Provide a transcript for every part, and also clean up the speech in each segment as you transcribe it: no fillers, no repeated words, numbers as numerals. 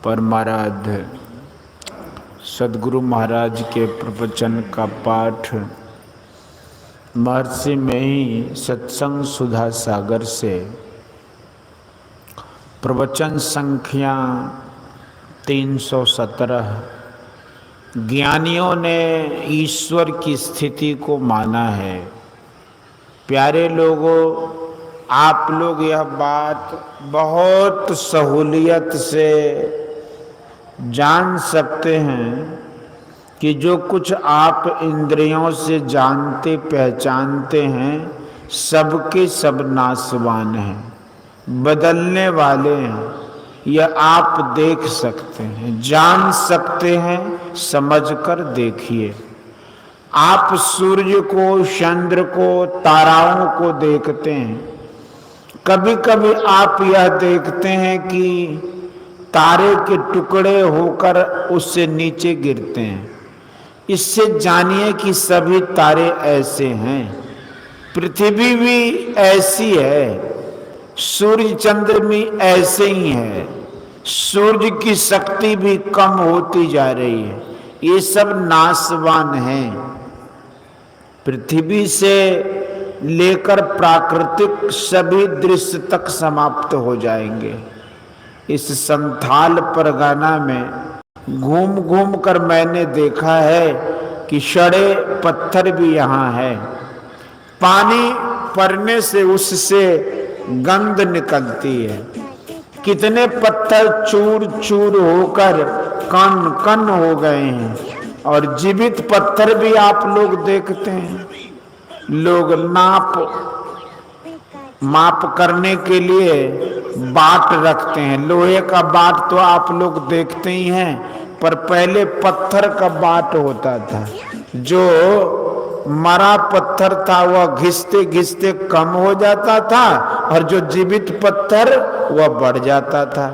परमाराध्य सद्गुरु महाराज के प्रवचन का पाठ महर्षि में ही सत्संग सुधा सागर से प्रवचन संख्या 317। ज्ञानियों ने ईश्वर की स्थिति को माना है। प्यारे लोगों, आप लोग यह बात बहुत सहूलियत से जान सकते हैं कि जो कुछ आप इंद्रियों से जानते पहचानते हैं सबके सब नाशवान हैं, बदलने वाले हैं। यह आप देख सकते हैं, जान सकते हैं, समझकर देखिए। आप सूर्य को, चंद्र को, ताराओं को देखते हैं। कभी कभी आप यह देखते हैं कि तारे के टुकड़े होकर उससे नीचे गिरते हैं। इससे जानिए कि सभी तारे ऐसे हैं। पृथ्वी भी ऐसी है, सूर्य चंद्र भी ऐसे ही है। सूर्य की शक्ति भी कम होती जा रही है। ये सब नाशवान हैं। पृथ्वी से लेकर प्राकृतिक सभी दृश्य तक समाप्त हो जाएंगे। इस संथाल परगना में घूम घूम कर मैंने देखा है कि सड़े पत्थर भी यहाँ है। पानी पड़ने से उससे गंध निकलती है। कितने पत्थर चूर चूर होकर कण कण हो गए हैं। और जीवित पत्थर भी आप लोग देखते हैं। लोग माप करने के लिए बाट रखते हैं। लोहे का बाट तो आप लोग देखते ही हैं, पर पहले पत्थर का बाट होता था। जो मरा पत्थर था वह घिसते घिसते कम हो जाता था और जो जीवित पत्थर वह बढ़ जाता था,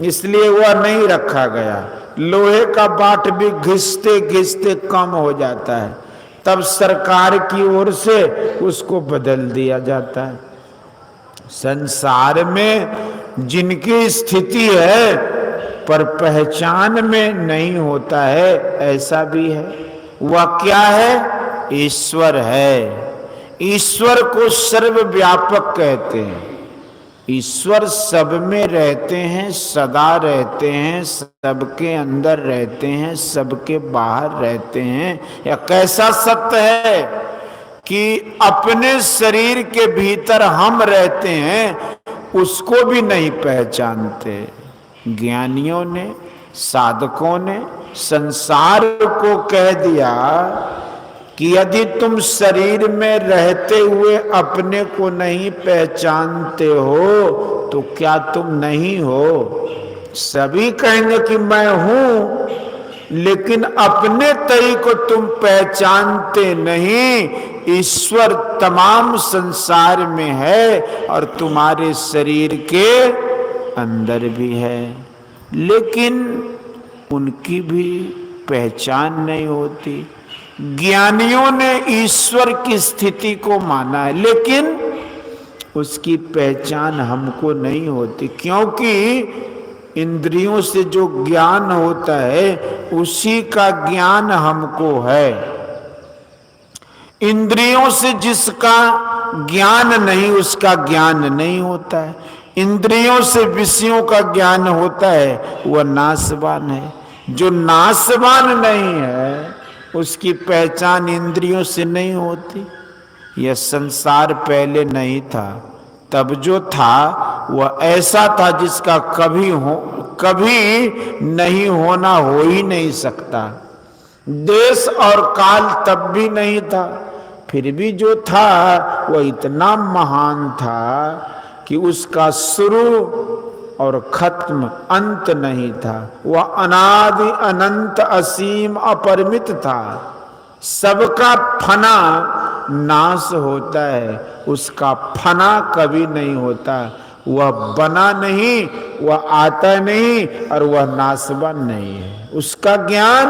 इसलिए वह नहीं रखा गया। लोहे का बाट भी घिसते घिसते कम हो जाता है, तब सरकार की ओर से उसको बदल दिया जाता है। संसार में जिनकी स्थिति है पर पहचान में नहीं होता है, ऐसा भी है। वह क्या है? ईश्वर है। ईश्वर को सर्वव्यापक कहते हैं। ईश्वर सब में रहते हैं, सदा रहते हैं, सबके अंदर रहते हैं, सबके बाहर रहते हैं। यह कैसा सत्य है कि अपने शरीर के भीतर हम रहते हैं, उसको भी नहीं पहचानते। ज्ञानियों ने, साधकों ने संसार को कह दिया कि यदि तुम शरीर में रहते हुए अपने को नहीं पहचानते हो तो क्या तुम नहीं हो? सभी कहेंगे कि मैं हूं, लेकिन अपने तरी को तुम पहचानते नहीं। ईश्वर तमाम संसार में है और तुम्हारे शरीर के अंदर भी है, लेकिन उनकी भी पहचान नहीं होती। ज्ञानियों ने ईश्वर की स्थिति को माना है, लेकिन उसकी पहचान हमको नहीं होती, क्योंकि इंद्रियों से जो ज्ञान होता है उसी का ज्ञान हमको है। इंद्रियों से जिसका ज्ञान नहीं उसका ज्ञान नहीं होता है। इंद्रियों से विषयों का ज्ञान होता है, वह नाशवान है। जो नाशवान नहीं है उसकी पहचान इंद्रियों से नहीं होती। यह संसार पहले नहीं था, तब जो था वह ऐसा था जिसका कभी नहीं होना हो ही नहीं सकता। देश और काल तब भी नहीं था, फिर भी जो था वह इतना महान था कि उसका शुरू और खत्म अंत नहीं था। वह अनादि अनंत असीम अपरिमित था। सबका फना नाश होता है, उसका फना कभी नहीं होता। वह बना नहीं, वह आता नहीं और वह नाशवान नहीं है। उसका ज्ञान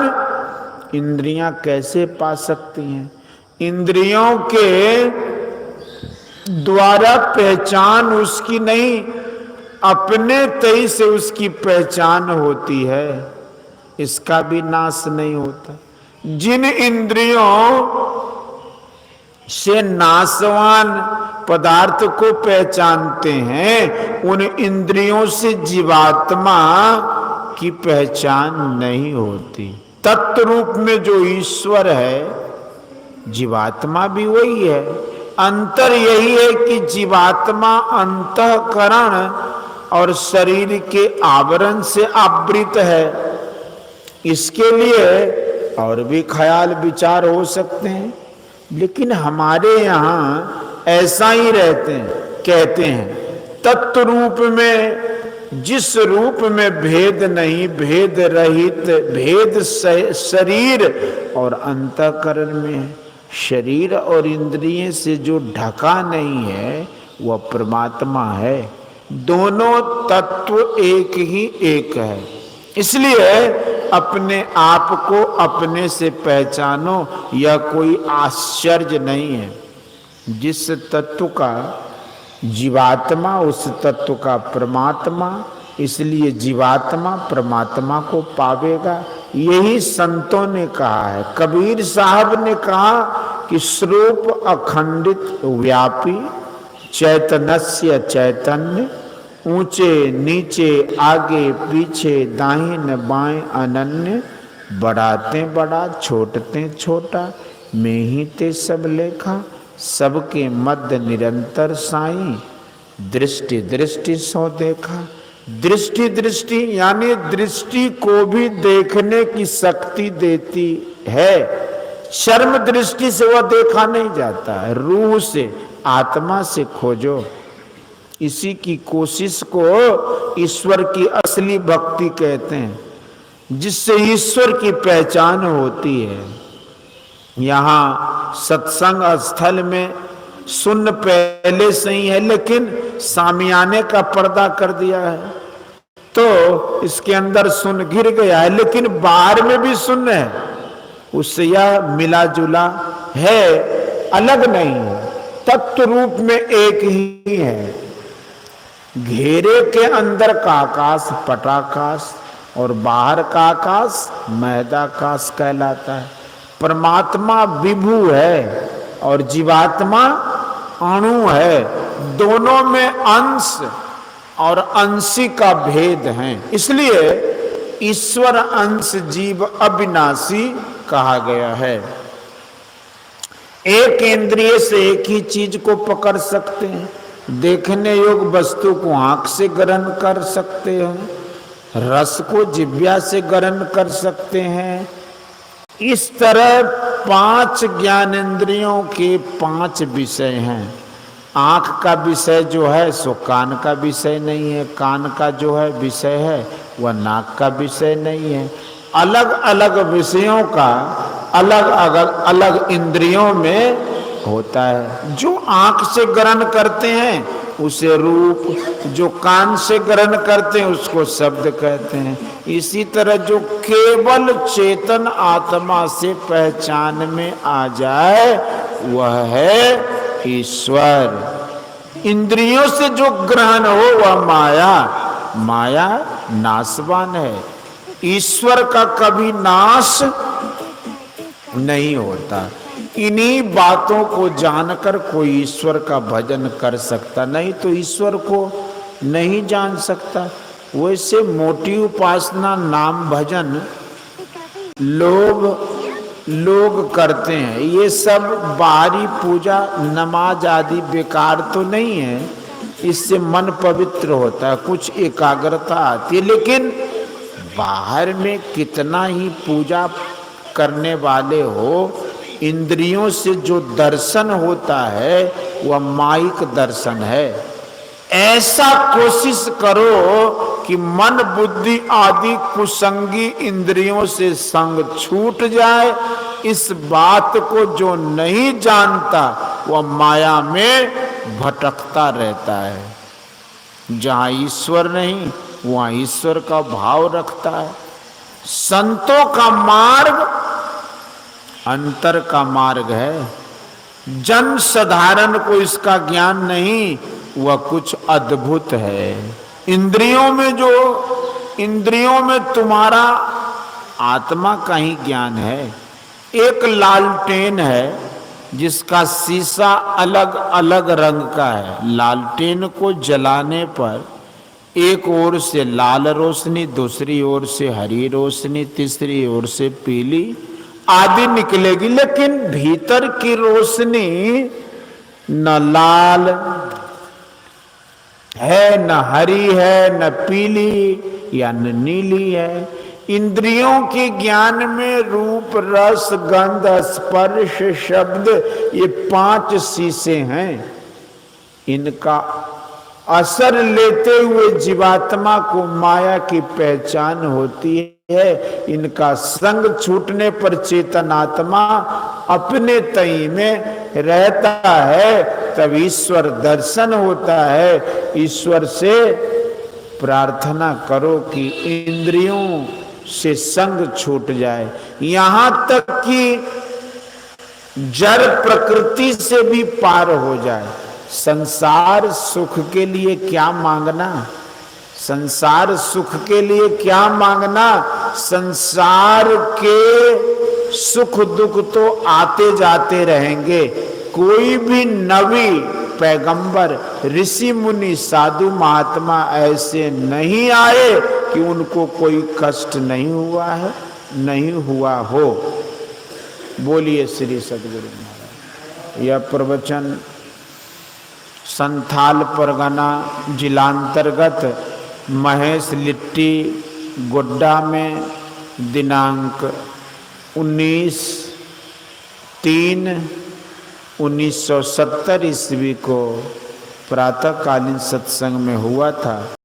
इंद्रियां कैसे पा सकती हैं? इंद्रियों के द्वारा पहचान उसकी नहीं, अपने तई से उसकी पहचान होती है, इसका भी नाश नहीं होता। जिन इंद्रियों से नाशवान पदार्थ को पहचानते हैं, उन इंद्रियों से जीवात्मा की पहचान नहीं होती। तत्व रूप में जो ईश्वर है, जीवात्मा भी वही है। अंतर यही है कि जीवात्मा अंतःकरण और शरीर के आवरण से आवृत है। इसके लिए और भी ख्याल विचार हो सकते हैं, लेकिन हमारे यहाँ ऐसा ही रहते हैं। कहते हैं तत्व रूप में, जिस रूप में भेद नहीं, भेद रहित, भेद शरीर और अंतःकरण में है। शरीर और इंद्रिय से जो ढका नहीं है वह परमात्मा है। दोनों तत्व एक ही एक है। इसलिए अपने आप को अपने से पहचानो, यह कोई आश्चर्य नहीं है। जिस तत्व का जीवात्मा, उस तत्व का परमात्मा, इसलिए जीवात्मा परमात्मा को पावेगा। यही संतों ने कहा है। कबीर साहब ने कहा कि स्वरूप अखंडित व्यापी, चैतन्य चैतन्य, ऊंचे नीचे आगे पीछे दाहिने बाएं अनन्य, बढ़ाते बड़ा छोटते छोटा, मैं ही ते सब लेखा, सबके मध्य निरंतर साईं, दृष्टि दृष्टि सो देखा। दृष्टि दृष्टि यानी दृष्टि को भी देखने की शक्ति देती है। शर्म दृष्टि से वह देखा नहीं जाता है, रूह से, आत्मा से खोजो। इसी की कोशिश को ईश्वर की असली भक्ति कहते हैं, जिससे ईश्वर की पहचान होती है। यहाँ सत्संग स्थल में सुन्न पहले से ही है, लेकिन सामियाने का पर्दा कर दिया है, तो इसके अंदर सुन गिर गया है, लेकिन बाहर में भी सुन्न है। उससे यह मिला जुला है, अलग नहीं है, तत्व रूप में एक ही है। घेरे के अंदर का आकाश पटाकाश और बाहर का आकाश मैदाकाश कहलाता है। परमात्मा विभु है और जीवात्मा अणु है। दोनों में अंश और अंशी का भेद है। इसलिए ईश्वर अंश जीव अविनाशी कहा गया है। एक इंद्रिय से एक ही चीज को पकड़ सकते हैं। देखने योग्य वस्तु को आंख से ग्रहण कर सकते हैं, रस को जिह्वा से ग्रहण कर सकते हैं। इस तरह 5 ज्ञानेंद्रियों के 5 विषय हैं। आंख का विषय जो है सो कान का विषय नहीं है, कान का जो है विषय है वह नाक का विषय नहीं है। अलग अलग विषयों का अलग इंद्रियों में होता है। जो आंख से ग्रहण करते हैं उसे रूप, जो कान से ग्रहण करते हैं उसको शब्द कहते हैं। इसी तरह जो केवल चेतन आत्मा से पहचान में आ जाए वह है ईश्वर। इंद्रियों से जो ग्रहण हो वह माया, माया नाशवान है। ईश्वर का कभी नाश नहीं होता। इन्हीं बातों को जानकर कोई ईश्वर का भजन कर सकता, नहीं तो ईश्वर को नहीं जान सकता। वैसे मोटी उपासना, नाम भजन लोग करते हैं। ये सब बाहरी पूजा नमाज आदि बेकार तो नहीं है, इससे मन पवित्र होता है, कुछ एकाग्रता आती है। लेकिन बाहर में कितना ही पूजा करने वाले हो, इंद्रियों से जो दर्शन होता है वह माइक दर्शन है। ऐसा कोशिश करो कि मन बुद्धि आदि कुसंगी इंद्रियों से संग छूट जाए। इस बात को जो नहीं जानता वह माया में भटकता रहता है। जहाँ ईश्वर नहीं वहाँ ईश्वर का भाव रखता है। संतों का मार्ग अंतर का मार्ग है। जन साधारण को इसका ज्ञान नहीं, वह कुछ अद्भुत है। इंद्रियों में तुम्हारा आत्मा का ही ज्ञान है। एक लालटेन है जिसका शीशा अलग अलग रंग का है। लालटेन को जलाने पर एक ओर से लाल रोशनी, दूसरी ओर से हरी रोशनी, तीसरी ओर से पीली आदि निकलेगी, लेकिन भीतर की रोशनी न लाल है, न हरी है, न पीली या न नीली है। इंद्रियों के ज्ञान में रूप, रस, गंध, स्पर्श, शब्द, ये 5 शीशे हैं। इनका असर लेते हुए जीवात्मा को माया की पहचान होती है। इनका संग छूटने पर चेतनात्मा अपने तई में रहता है, तब ईश्वर दर्शन होता है। ईश्वर से प्रार्थना करो कि इंद्रियों से संग छूट जाए, यहां तक कि जड़ प्रकृति से भी पार हो जाए। संसार सुख के लिए क्या मांगना, संसार सुख के लिए क्या मांगना। संसार के सुख दुख तो आते जाते रहेंगे। कोई भी नबी, पैगंबर, ऋषि मुनि, साधु महात्मा ऐसे नहीं आए कि उनको कोई कष्ट नहीं हुआ है, नहीं हुआ हो। बोलिए श्री सद्गुरु महाराज। यह प्रवचन संथाल परगना जिलांतर्गत महेश लिट्टी गोड्डा में दिनांक 19/3/1970 ईस्वी को प्रातःकालीन सत्संग में हुआ था।